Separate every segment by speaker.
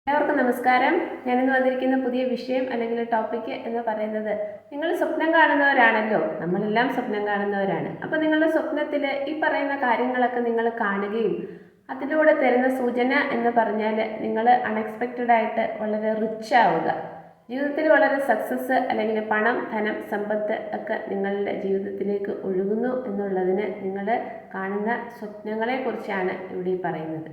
Speaker 1: എല്ലാവർക്കും നമസ്കാരം. ഞാനിന്ന് വന്നിരിക്കുന്ന പുതിയ വിഷയം അല്ലെങ്കിൽ ടോപ്പിക്ക് എന്ന് പറയുന്നത്, നിങ്ങൾ സ്വപ്നം കാണുന്നവരാണല്ലോ. നമ്മളെല്ലാം സ്വപ്നം കാണുന്നവരാണ്. അപ്പോൾ നിങ്ങളുടെ സ്വപ്നത്തിൽ ഈ പറയുന്ന കാര്യങ്ങളൊക്കെ നിങ്ങൾ കാണുകയും അതിലൂടെ തരുന്ന സൂചന എന്ന് പറഞ്ഞാൽ നിങ്ങൾ അൺഎക്സ്പെക്റ്റഡ് ആയിട്ട് വളരെ റിച്ച് ആവുക, ജീവിതത്തിൽ വളരെ സക്സസ് അല്ലെങ്കിൽ പണം, ധനം, സമ്പത്ത് ഒക്കെ നിങ്ങളുടെ ജീവിതത്തിലേക്ക് ഒഴുകുന്നു എന്നുള്ളതിന് നിങ്ങൾ കാണുന്ന സ്വപ്നങ്ങളെക്കുറിച്ചാണ് ഇവിടെ പറയുന്നത്.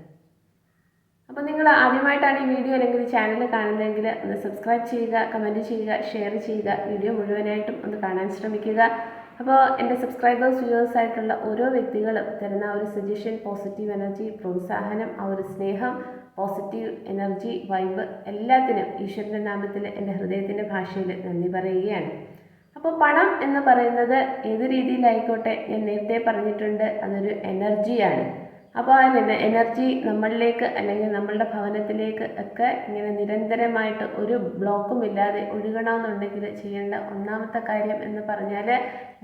Speaker 1: അപ്പോൾ നിങ്ങൾ ആദ്യമായിട്ടാണ് ഈ വീഡിയോ അല്ലെങ്കിൽ ചാനൽ കാണുന്നതെങ്കിൽ ഒന്ന് സബ്സ്ക്രൈബ് ചെയ്യുക, കമൻറ്റ് ചെയ്യുക, ഷെയർ ചെയ്യുക, വീഡിയോ മുഴുവനായിട്ടും ഒന്ന് കാണാൻ ശ്രമിക്കുക. അപ്പോൾ എൻ്റെ സബ്സ്ക്രൈബേഴ്സ്, വ്യൂവേഴ്സ് ആയിട്ടുള്ള ഓരോ വ്യക്തികളും തരുന്ന ഒരു സജഷൻ, പോസിറ്റീവ് എനർജി, പ്രോത്സാഹനം, ആ ഒരു സ്നേഹം, പോസിറ്റീവ് എനർജി, വൈബ് എല്ലാത്തിനും ഈശ്വരൻ്റെ നാമത്തിൽ എൻ്റെ ഹൃദയത്തിൻ്റെ ഭാഷയിൽ നന്ദി പറയുകയാണ്. അപ്പോൾ പണം എന്ന് പറയുന്നത് ഏത് രീതിയിലായിക്കോട്ടെ, ഞാൻ നേരത്തെ പറഞ്ഞിട്ടുണ്ട്, അതൊരു എനർജിയാണ്. അപ്പോൾ ആ എനർജി നമ്മളിലേക്ക് അല്ലെങ്കിൽ നമ്മളുടെ ഭവനത്തിലേക്ക് ഒക്കെ ഇങ്ങനെ നിരന്തരമായിട്ട് ഒരു ബ്ലോക്കും ഇല്ലാതെ ഒഴുകണമെന്നുണ്ടെങ്കിൽ ചെയ്യേണ്ട ഒന്നാമത്തെ കാര്യം എന്ന് പറഞ്ഞാൽ,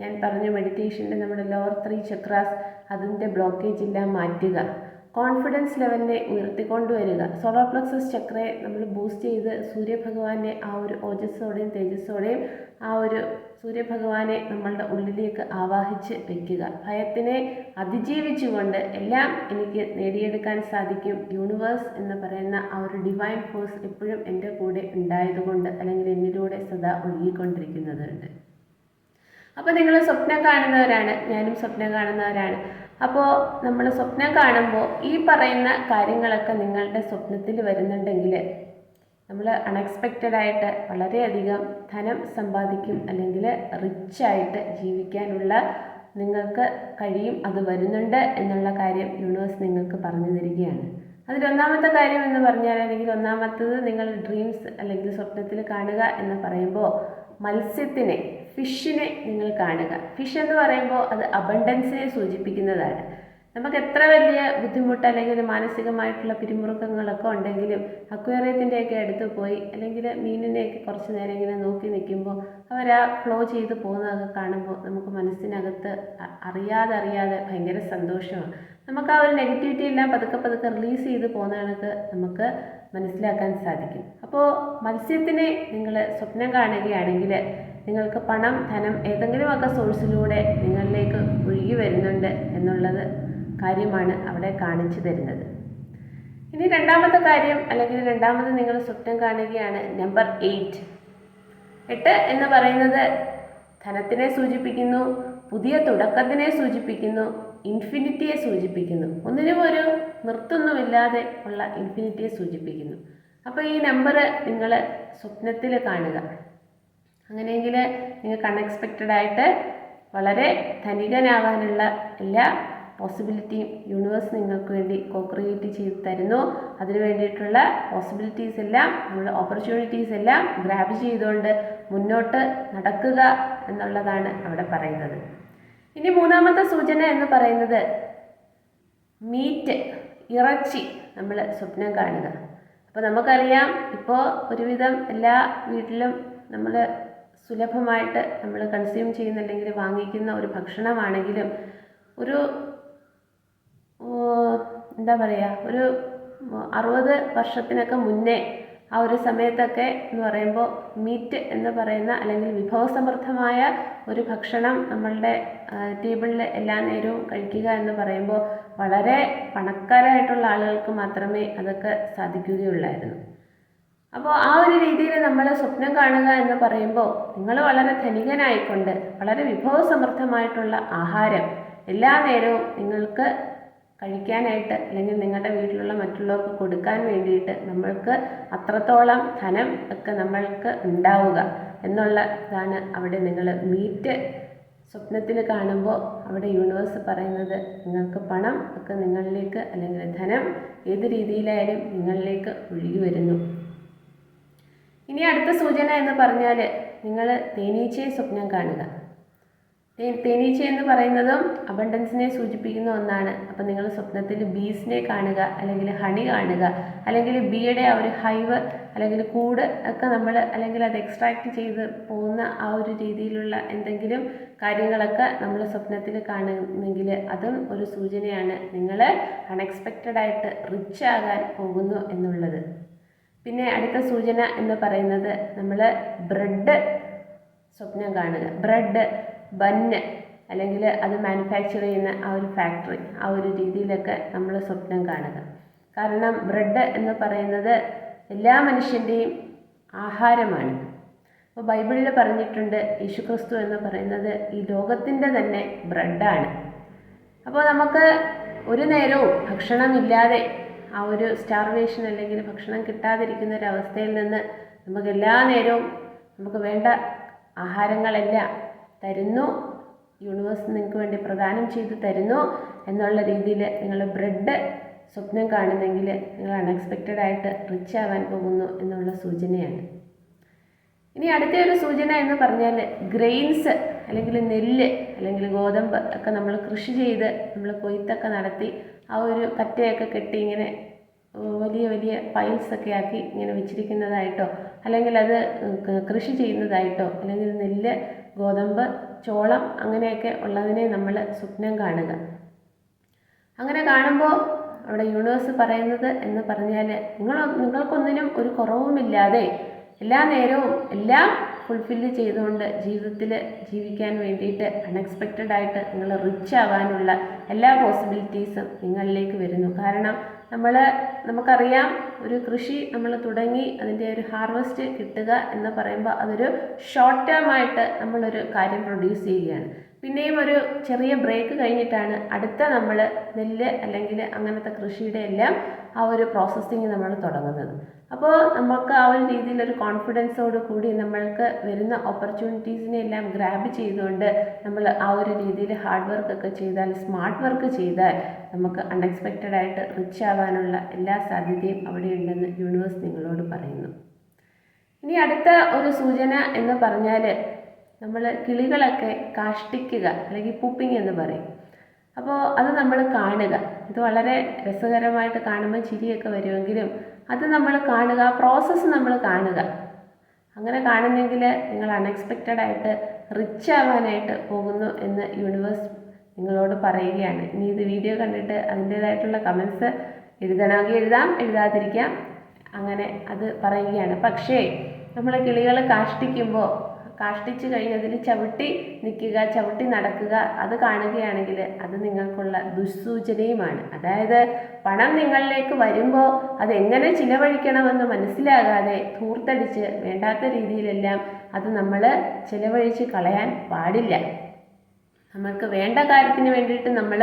Speaker 1: ഞാൻ പറഞ്ഞു, മെഡിറ്റേഷൻ്റെ നമ്മുടെ ലോവർ 3 ചക്രാസ്, അതിൻ്റെ ബ്ലോക്കേജ് എല്ലാം മാറ്റുക, കോൺഫിഡൻസ് ലെവലിനെ ഉയർത്തിക്കൊണ്ടുവരിക, സോളാർ പ്ലക്സസ് ചക്രയെ നമ്മൾ ബൂസ്റ്റ് ചെയ്ത് സൂര്യഭഗവാന്റെ ആ ഒരു ഓജസ്സോടെയും തേജസ്സോടെയും ആ ഒരു സൂര്യഭഗവാനെ നമ്മളുടെ ഉള്ളിലേക്ക് ആവാഹിച്ച് വയ്ക്കുക. ഭയത്തിനെ അതിജീവിച്ചുകൊണ്ട് എല്ലാം എനിക്ക് നേടിയെടുക്കാൻ സാധിക്കും. യൂണിവേഴ്സ് എന്ന് പറയുന്ന ആ ഒരു ഡിവൈൻ ഫോഴ്സ് എപ്പോഴും എൻ്റെ കൂടെ ഉണ്ടായതുകൊണ്ട് അല്ലെങ്കിൽ എന്നിലൂടെ സദാ ഒഴുകിക്കൊണ്ടിരിക്കുന്നതുണ്ട്. അപ്പോൾ നിങ്ങൾ സ്വപ്നം കാണുന്നവരാണ്, ഞാനും സ്വപ്നം കാണുന്നവരാണ്. അപ്പോൾ നമ്മൾ സ്വപ്നം കാണുമ്പോൾ ഈ പറയുന്ന കാര്യങ്ങളൊക്കെ നിങ്ങളുടെ സ്വപ്നത്തിൽ വരുന്നുണ്ടെങ്കിൽ നമ്മൾ അൺഎക്സ്പെക്റ്റഡ് ആയിട്ട് വളരെയധികം ധനം സമ്പാദിക്കും, അല്ലെങ്കിൽ റിച്ചായിട്ട് ജീവിക്കാനുള്ള നിങ്ങൾക്ക് കഴിയും, അത് വരുന്നുണ്ട് എന്നുള്ള കാര്യം യൂണിവേഴ്സ് നിങ്ങൾക്ക് പറഞ്ഞു തരികയാണ്. അതിലൊന്നാമത്തെ കാര്യം എന്ന് പറഞ്ഞാൽ, അല്ലെങ്കിൽ ഒന്നാമത്തത് നിങ്ങൾ ഡ്രീംസ് അല്ലെങ്കിൽ സ്വപ്നത്തിൽ കാണുക എന്ന് പറയുമ്പോൾ, മത്സ്യത്തിനെ, ഫിഷിനെ നിങ്ങൾ കാണുക. ഫിഷ് എന്ന് പറയുമ്പോൾ അത് അബണ്ടൻസിനെ സൂചിപ്പിക്കുന്നതാണ്. നമുക്ക് എത്ര വലിയ ബുദ്ധിമുട്ട് അല്ലെങ്കിൽ മാനസികമായിട്ടുള്ള പിരിമുറുക്കങ്ങളൊക്കെ ഉണ്ടെങ്കിലും അക്വേറിയത്തിൻ്റെയൊക്കെ അടുത്ത് പോയി അല്ലെങ്കിൽ മീനിനെയൊക്കെ കുറച്ച് നേരം ഇങ്ങനെ നോക്കി നിൽക്കുമ്പോൾ അവർ ആ ഫ്ലോ ചെയ്ത് പോകുന്നതൊക്കെ കാണുമ്പോൾ നമുക്ക് മനസ്സിനകത്ത് അറിയാതെ ഭയങ്കര സന്തോഷമാണ്. നമുക്ക് ആ ഒരു നെഗറ്റിവിറ്റി എല്ലാം പതുക്കെ റിലീസ് ചെയ്ത് പോകുന്ന കണക്ക് നമുക്ക് മനസ്സിലാക്കാൻ സാധിക്കും. അപ്പോൾ മത്സ്യത്തിനെ നിങ്ങൾ സ്വപ്നം കാണുകയാണെങ്കിൽ നിങ്ങൾക്ക് പണം, ധനം ഏതെങ്കിലുമൊക്കെ സോഴ്സിലൂടെ നിങ്ങളിലേക്ക് ഒഴുകി വരുന്നുണ്ട് എന്നുള്ളത് കാര്യമാണ് അവിടെ കാണിച്ചു തരുന്നത്. ഇനി രണ്ടാമത്തെ കാര്യം, അല്ലെങ്കിൽ രണ്ടാമത് നിങ്ങൾ സ്വപ്നം കാണുകയാണ് നമ്പർ 8. 8 എന്ന് പറയുന്നത് ധനത്തിനെ സൂചിപ്പിക്കുന്നു, പുതിയ തുടക്കത്തിനെ സൂചിപ്പിക്കുന്നു, ഇൻഫിനിറ്റിയെ സൂചിപ്പിക്കുന്നു. ഒന്നിനും ഒരു നിർത്തൊന്നുമില്ലാതെ ഉള്ള ഇൻഫിനിറ്റിയെ സൂചിപ്പിക്കുന്നു. അപ്പോൾ ഈ നമ്പർ നിങ്ങൾ സ്വപ്നത്തിൽ കാണുക. അങ്ങനെയെങ്കിൽ നിങ്ങൾക്ക് അൺഎക്സ്പെക്റ്റഡ് ആയിട്ട് വളരെ ധനികനാവാനുള്ള എല്ലാ പോസിബിലിറ്റിയും യൂണിവേഴ്സ് നിങ്ങൾക്ക് വേണ്ടി ക്രിയേറ്റ് ചെയ്ത് തരുന്നു. അതിനു വേണ്ടിയിട്ടുള്ള പോസിബിലിറ്റീസ് എല്ലാം, നമ്മുടെ ഓപ്പർച്യൂണിറ്റീസ് എല്ലാം ഗ്രാബ് ചെയ്തുകൊണ്ട് മുന്നോട്ട് നടക്കുക എന്നുള്ളതാണ് അവിടെ പറയുന്നത്. ഇനി മൂന്നാമത്തെ സൂചന എന്ന് പറയുന്നത് മീറ്റ്, ഇറച്ചി നമ്മൾ സ്വപ്നം കാണുക. അപ്പോൾ നമുക്കറിയാം, ഇപ്പോൾ ഒരുവിധം എല്ലാ വീട്ടിലും നമ്മൾ സുലഭമായിട്ട് നമ്മൾ കൺസ്യൂം ചെയ്യുന്ന അല്ലെങ്കിൽ വാങ്ങിക്കുന്ന ഒരു ഭക്ഷണമാണെങ്കിലും ഒരു എന്താ പറയുക, ഒരു 60 വർഷത്തിനൊക്കെ മുന്നേ ആ ഒരു സമയത്തൊക്കെ എന്ന് പറയുമ്പോൾ മീറ്റ് എന്ന് പറയുന്ന അല്ലെങ്കിൽ വിഭവസമൃദ്ധമായ ഒരു ഭക്ഷണം നമ്മളുടെ ടേബിളിൽ എല്ലാ നേരവും കഴിക്കുക എന്ന് പറയുമ്പോൾ വളരെ പണക്കാരായിട്ടുള്ള ആളുകൾക്ക് മാത്രമേ അതൊക്കെ സാധിക്കുകയുള്ളായിരുന്നു. അപ്പോൾ ആ ഒരു രീതിയിൽ നമ്മൾ സ്വപ്നം കാണുക എന്ന് പറയുമ്പോൾ, നിങ്ങൾ വളരെ ധനികനായിക്കൊണ്ട് വളരെ വിഭവസമൃദ്ധമായിട്ടുള്ള ആഹാരം എല്ലാ നേരവും നിങ്ങൾക്ക് കഴിക്കാനായിട്ട് അല്ലെങ്കിൽ നിങ്ങളുടെ വീട്ടിലുള്ള മറ്റുള്ളവർക്ക് കൊടുക്കാൻ വേണ്ടിയിട്ട് നമ്മൾക്ക് അത്രത്തോളം ധനം ഒക്കെ നമ്മൾക്ക് ഉണ്ടാവുക എന്നുള്ളതാണ് അവിടെ നിങ്ങൾ മീറ്റ് സ്വപ്നത്തിൽ കാണുമ്പോൾ അവിടെ യൂണിവേഴ്സ് പറയുന്നത്. നിങ്ങൾക്ക് പണം ഒക്കെ നിങ്ങളിലേക്ക് അല്ലെങ്കിൽ ധനം ഏത് രീതിയിലായാലും നിങ്ങളിലേക്ക് ഒഴുകി വരുന്നു. ഇനി അടുത്ത സൂചന എന്ന് പറഞ്ഞാൽ നിങ്ങൾ തേനീച്ചയെ സ്വപ്നം കാണുക. തേനീച്ച എന്ന് പറയുന്നതും അബണ്ടൻസിനെ സൂചിപ്പിക്കുന്ന ഒന്നാണ്. അപ്പോൾ നിങ്ങൾ സ്വപ്നത്തിൽ ബീസിനെ കാണുക, അല്ലെങ്കിൽ ഹണി കാണുക, അല്ലെങ്കിൽ ബീയുടെ ആ ഒരു ഹൈവ് അല്ലെങ്കിൽ കൂട് ഒക്കെ നമ്മൾ അല്ലെങ്കിൽ അത് എക്സ്ട്രാക്റ്റ് ചെയ്ത് പോകുന്ന ആ ഒരു രീതിയിലുള്ള എന്തെങ്കിലും കാര്യങ്ങളൊക്കെ നമ്മൾ സ്വപ്നത്തിൽ കാണുന്നെങ്കിൽ അതും ഒരു സൂചനയാണ് നിങ്ങൾ അൺഎക്സ്പെക്റ്റഡ് ആയിട്ട് റിച്ച് ആകാൻ പോകുന്നു എന്നുള്ളത്. പിന്നെ അടുത്ത സൂചന എന്ന് പറയുന്നത് നമ്മൾ ബ്രെഡ് സ്വപ്നം കാണുക. ബ്രെഡ്, ബന്ന് അല്ലെങ്കിൽ അത് മാനുഫാക്ചർ ചെയ്യുന്ന ആ ഒരു ഫാക്ടറി, ആ ഒരു രീതിയിലൊക്കെ നമ്മൾ സ്വപ്നം കാണുക. കാരണം ബ്രെഡ് എന്ന് പറയുന്നത് എല്ലാ മനുഷ്യൻ്റെയും ആഹാരമാണ്. അപ്പോൾ ബൈബിളിൽ പറഞ്ഞിട്ടുണ്ട് യേശുക്രിസ്തു എന്ന് പറയുന്നത് ഈ ലോകത്തിൻ്റെ തന്നെ ബ്രെഡാണ്. അപ്പോൾ നമുക്ക് ഒരു നേരവും ഭക്ഷണമില്ലാതെ ആ ഒരു സ്റ്റാർവേഷൻ അല്ലെങ്കിൽ ഭക്ഷണം കിട്ടാതിരിക്കുന്ന ഒരവസ്ഥയിൽ നിന്ന് നമുക്ക് എല്ലാ നേരവും നമുക്ക് വേണ്ട ആഹാരങ്ങളെല്ലാം തരുന്നു, യൂണിവേഴ്സ് നിങ്ങൾക്ക് വേണ്ടി പ്രദാനം ചെയ്ത് തരുന്നു എന്നുള്ള രീതിയിൽ നിങ്ങൾ ബ്രെഡ് സ്വപ്നം കാണുന്നെങ്കിൽ നിങ്ങൾ അൺഎക്സ്പെക്റ്റഡ് ആയിട്ട് റിച്ച് ആവാൻ പോകുന്നു എന്നുള്ള സൂചനയാണ്. ഇനി അടുത്ത ഒരു സൂചന എന്ന് പറഞ്ഞാൽ ഗ്രെയിൻസ് അല്ലെങ്കിൽ നെല്ല് അല്ലെങ്കിൽ ഗോതമ്പ് ഒക്കെ നമ്മൾ കൃഷി ചെയ്ത് നമ്മൾ കൊയ്ത്തൊക്കെ നടത്തി ആ ഒരു കറ്റയൊക്കെ കെട്ടി ഇങ്ങനെ വലിയ വലിയ പൈൽസൊക്കെ ആക്കി ഇങ്ങനെ വെച്ചിരിക്കുന്നതായിട്ടോ അല്ലെങ്കിൽ അത് കൃഷി ചെയ്യുന്നതായിട്ടോ അല്ലെങ്കിൽ നെല്ല്, ഗോതമ്പ്, ചോളം അങ്ങനെയൊക്കെ ഉള്ളതിനെ നമ്മൾ സ്വപ്നം കാണുക. അങ്ങനെ കാണുമ്പോൾ അവിടെ യൂണിവേഴ്സ് പറയുന്നത് എന്ന് പറഞ്ഞാൽ നിങ്ങൾക്കൊന്നിനും ഒരു കുറവുമില്ലാതെ എല്ലാ നേരവും എല്ലാം ഫുൾഫില്ല് ചെയ്തുകൊണ്ട് ജീവിതത്തിൽ ജീവിക്കാൻ വേണ്ടിയിട്ട് അൺഎക്സ്പെക്റ്റഡ് ആയിട്ട് നിങ്ങൾ റിച്ച് ആവാനുള്ള എല്ലാ പോസിബിലിറ്റീസും നിങ്ങളിലേക്ക് വരുന്നു. കാരണം നമുക്കറിയാം ഒരു കൃഷി നമ്മൾ തുടങ്ങി അതിൻ്റെ ഒരു ഹാർവസ്റ്റ് കിട്ടുക എന്ന് പറയുമ്പോൾ അതൊരു ഷോർട്ട് ടേം ആയിട്ട് നമ്മളൊരു കാര്യം പ്രൊഡ്യൂസ് ചെയ്യുകയാണ്. പിന്നെയും ഒരു ചെറിയ ബ്രേക്ക് കഴിഞ്ഞിട്ടാണ് അടുത്ത നമ്മൾ നെല്ല് അല്ലെങ്കിൽ അങ്ങനത്തെ കൃഷിയുടെ എല്ലാം ആ ഒരു പ്രോസസ്സിങ് നമ്മൾ തുടങ്ങുന്നത്. അപ്പോൾ നമുക്ക് ആ ഒരു രീതിയിലൊരു കോൺഫിഡൻസോട് കൂടി നമ്മൾക്ക് വരുന്ന ഓപ്പർച്യൂണിറ്റീസിനെ എല്ലാം ഗ്രാബ് ചെയ്തുകൊണ്ട് നമ്മൾ ആ ഒരു രീതിയിൽ ഹാർഡ് വർക്കൊക്കെ ചെയ്താൽ, സ്മാർട്ട് വർക്ക് ചെയ്താൽ നമുക്ക് അൺഎക്സ്പെക്റ്റഡ് ആയിട്ട് റിച്ച് ആവാനുള്ള എല്ലാ സാധ്യതയും അവിടെയുണ്ടെന്ന് യൂണിവേഴ്സ് നിങ്ങളോട് പറയുന്നു. ഇനി അടുത്ത ഒരു സൂചന എന്ന് പറഞ്ഞാൽ നമ്മൾ കിളികളൊക്കെ കാഷ്ടിക്കുക അല്ലെങ്കിൽ പൂപ്പിംഗ് എന്ന് പറയും. അപ്പോൾ അത് നമ്മൾ കാണുക. ഇത് വളരെ രസകരമായിട്ട് കാണുമ്പോൾ ചിരിയൊക്കെ വരുമെങ്കിലും അത് നമ്മൾ കാണുക, പ്രോസസ്സ് നമ്മൾ കാണുക. അങ്ങനെ കാണുന്നെങ്കിൽ നിങ്ങൾ അൺഎക്സ്പെക്റ്റഡ് ആയിട്ട് റിച്ച് ആവാനായിട്ട് പോകുന്നു എന്ന് യൂണിവേഴ്സ് നിങ്ങളോട് പറയുകയാണ്. ഇനി ഇത് വീഡിയോ കണ്ടിട്ട് അതിൻ്റേതായിട്ടുള്ള കമൻസ് എഴുതണമെങ്കിൽ എഴുതാം, എഴുതാതിരിക്കാം, അങ്ങനെ അത് പറയുകയാണ്. പക്ഷേ നമ്മൾ കിളികൾ കാഷ്ടിച്ച് കഴിഞ്ഞതിൽ ചവിട്ടി നിൽക്കുക, ചവിട്ടി നടക്കുക, അത് കാണുകയാണെങ്കിൽ അത് നിങ്ങൾക്കുള്ള ദുസ്സൂചനയുമാണ്. അതായത് പണം നിങ്ങളിലേക്ക് വരുമ്പോൾ അതെങ്ങനെ ചിലവഴിക്കണമെന്ന് മനസ്സിലാകാതെ ധൂർത്തടിച്ച് വേണ്ടാത്ത രീതിയിലെല്ലാം അത് നമ്മൾ ചിലവഴിച്ച് കളയാൻ പാടില്ല. നമ്മൾക്ക് വേണ്ട കാര്യത്തിന് വേണ്ടിയിട്ട് നമ്മൾ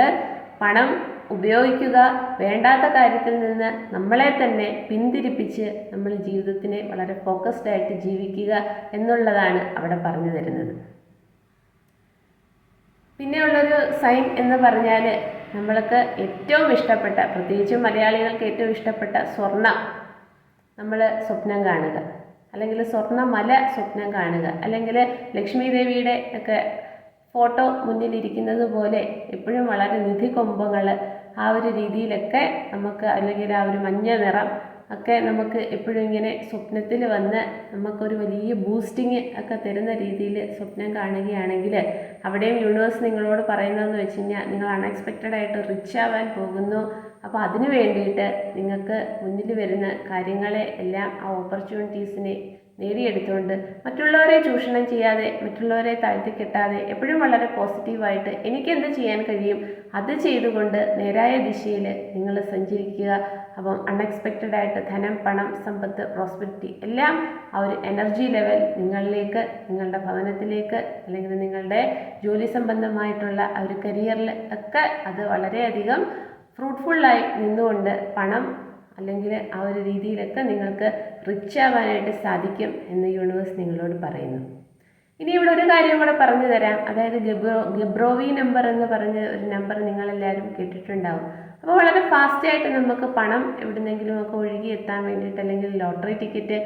Speaker 1: പണം ഉപയോഗിക്കുക, വേണ്ടാത്ത കാര്യത്തിൽ നിന്ന് നമ്മളെ തന്നെ പിന്തിരിപ്പിച്ച് നമ്മൾ ജീവിതത്തിനെ വളരെ ഫോക്കസ്ഡ് ആയിട്ട് ജീവിക്കുക എന്നുള്ളതാണ് അവിടെ പറഞ്ഞു തരുന്നത്. പിന്നെയുള്ളൊരു സൈൻ എന്ന് പറഞ്ഞാൽ നമ്മൾക്ക് ഏറ്റവും ഇഷ്ടപ്പെട്ട, പ്രത്യേകിച്ചും മലയാളികൾക്ക് ഏറ്റവും ഇഷ്ടപ്പെട്ട സ്വർണം നമ്മൾ സ്വപ്നം കാണുക, അല്ലെങ്കിൽ സ്വർണ്ണമല സ്വപ്നം കാണുക, അല്ലെങ്കിൽ ലക്ഷ്മി ദേവിയുടെ ഒക്കെ ഫോട്ടോ മുന്നിലിരിക്കുന്നത് പോലെ എപ്പോഴും വളരെ നിധി കൊമ്പങ്ങൾ ആ ഒരു രീതിയിലൊക്കെ നമുക്ക്, അല്ലെങ്കിൽ ആ ഒരു മഞ്ഞ നിറം ഒക്കെ നമുക്ക് എപ്പോഴും ഇങ്ങനെ സ്വപ്നത്തിൽ വന്ന് നമുക്കൊരു വലിയ ബൂസ്റ്റിങ് ഒക്കെ തരുന്ന രീതിയിൽ സ്വപ്നം കാണുകയാണെങ്കിൽ അവിടെയും യൂണിവേഴ്സ് നിങ്ങളോട് പറയുന്നതെന്ന് വെച്ച് കഴിഞ്ഞാൽ നിങ്ങൾ അൺഎക്സ്പെക്റ്റഡ് ആയിട്ട് റിച്ച് ആവാൻ പോകുന്നു. അപ്പോൾ അതിന് വേണ്ടിയിട്ട് നിങ്ങൾക്ക് മുന്നിൽ വരുന്ന കാര്യങ്ങളെ എല്ലാം, ആ ഓപ്പർച്യൂണിറ്റീസിനെ നേടിയെടുത്തുകൊണ്ട് മറ്റുള്ളവരെ ചൂഷണം ചെയ്യാതെ, മറ്റുള്ളവരെ താഴ്ത്തിക്കെട്ടാതെ എപ്പോഴും വളരെ പോസിറ്റീവായിട്ട് എനിക്കെന്ത് ചെയ്യാൻ കഴിയും അത് ചെയ്തുകൊണ്ട് നേരായ ദിശയിൽ നിങ്ങൾ സഞ്ചരിക്കുക. അപ്പം അൺഎക്സ്പെക്റ്റഡ് ആയിട്ട് ധനം, പണം, സമ്പത്ത്, പ്രോസ്പെരിറ്റി എല്ലാം ആ ഒരു എനർജി ലെവൽ നിങ്ങളിലേക്ക്, നിങ്ങളുടെ ഭവനത്തിലേക്ക്, അല്ലെങ്കിൽ നിങ്ങളുടെ ജോലി സംബന്ധമായിട്ടുള്ള ആ ഒരു കരിയറിൽ ഒക്കെ അത് വളരെയധികം ഫ്രൂട്ട്ഫുള്ളായി നിന്നുകൊണ്ട് പണം അല്ലെങ്കിൽ ആ ഒരു രീതിയിലൊക്കെ നിങ്ങൾക്ക് റിച്ച് ആവാനായിട്ട് സാധിക്കും എന്ന് യൂണിവേഴ്സ് നിങ്ങളോട് പറയുന്നു. ഇനി ഇവിടെ ഒരു കാര്യം കൂടെ പറഞ്ഞു തരാം. അതായത് ഗബ്രോവി നമ്പർ എന്ന് പറഞ്ഞ ഒരു നമ്പർ നിങ്ങളെല്ലാവരും കേട്ടിട്ടുണ്ടാവും. അപ്പോൾ വളരെ ഫാസ്റ്റായിട്ട് നമുക്ക് പണം എവിടുന്നെങ്കിലും ഒക്കെ ഒഴുകി എത്താൻ വേണ്ടിയിട്ട്, അല്ലെങ്കിൽ ലോട്ടറി ടിക്കറ്റ്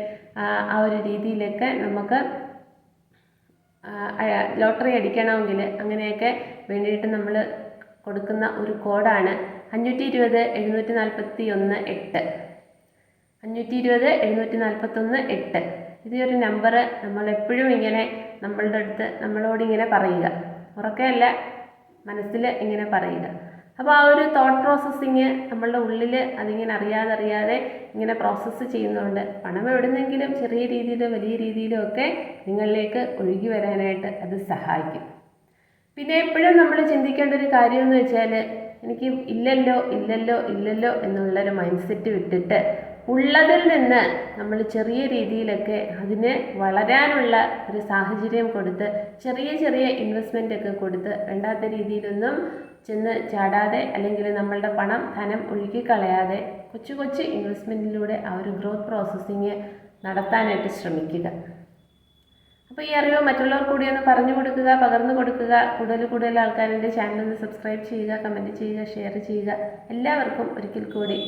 Speaker 1: ആ ഒരു രീതിയിലൊക്കെ നമുക്ക് ലോട്ടറി അടിക്കണമെങ്കിൽ അങ്ങനെയൊക്കെ വേണ്ടിയിട്ട് നമ്മൾ കൊടുക്കുന്ന ഒരു കോഡാണ് 520 741 8. 520 741 8. ഈ ഒരു നമ്പർ നമ്മളെപ്പോഴും ഇങ്ങനെ നമ്മളോടിങ്ങനെ പറയുക, ഉറക്കെയല്ല, മനസ്സിൽ ഇങ്ങനെ പറയുക. അപ്പോൾ ആ ഒരു തോട്ട് പ്രോസസ്സിങ് നമ്മളുടെ ഉള്ളിൽ അതിങ്ങനെ അറിയാതെ ഇങ്ങനെ പ്രോസസ്സ് ചെയ്യുന്നതുകൊണ്ട് പണം എവിടുന്നെങ്കിലും ചെറിയ രീതിയിലോ വലിയ രീതിയിലോ ഒക്കെ നിങ്ങളിലേക്ക് ഒഴുകി വരാനായിട്ട് അത് സഹായിക്കും. പിന്നെ എപ്പോഴും നമ്മൾ ചിന്തിക്കേണ്ട ഒരു കാര്യമെന്ന് വെച്ചാൽ എനിക്ക് ഇല്ലല്ലോ എന്നുള്ളൊരു മൈൻഡ് സെറ്റ് വിട്ടിട്ട് ഉള്ളതിൽ നിന്ന് നമ്മൾ ചെറിയ രീതിയിലൊക്കെ അതിന് വളരാനുള്ള ഒരു സാഹചര്യം കൊടുത്ത് ചെറിയ ഇൻവെസ്റ്റ്മെൻ്റ് ഒക്കെ കൊടുത്ത് വേണ്ടാത്ത രീതിയിലൊന്നും ചെന്ന് ചാടാതെ അല്ലെങ്കിൽ നമ്മളുടെ ധനം ഒഴുകിക്കളയാതെ കൊച്ചു ഇൻവെസ്റ്റ്മെൻറ്റിലൂടെ ആ ഒരു ഗ്രോത്ത് പ്രോസസ്സിങ് നടത്താനായിട്ട് ശ്രമിക്കുക. അപ്പോൾ ഈ അറിവ് മറ്റുള്ളവർ കൂടി ഒന്ന് പറഞ്ഞു കൊടുക്കുക, പകർന്നു കൊടുക്കുക. കൂടുതൽ ആൾക്കാർ എൻ്റെ ചാനൽ സബ്സ്ക്രൈബ് ചെയ്യുക, കമൻറ്റ് ചെയ്യുക, ഷെയർ ചെയ്യുക. എല്ലാവർക്കും ഒരിക്കൽ കൂടി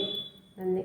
Speaker 1: നന്ദി.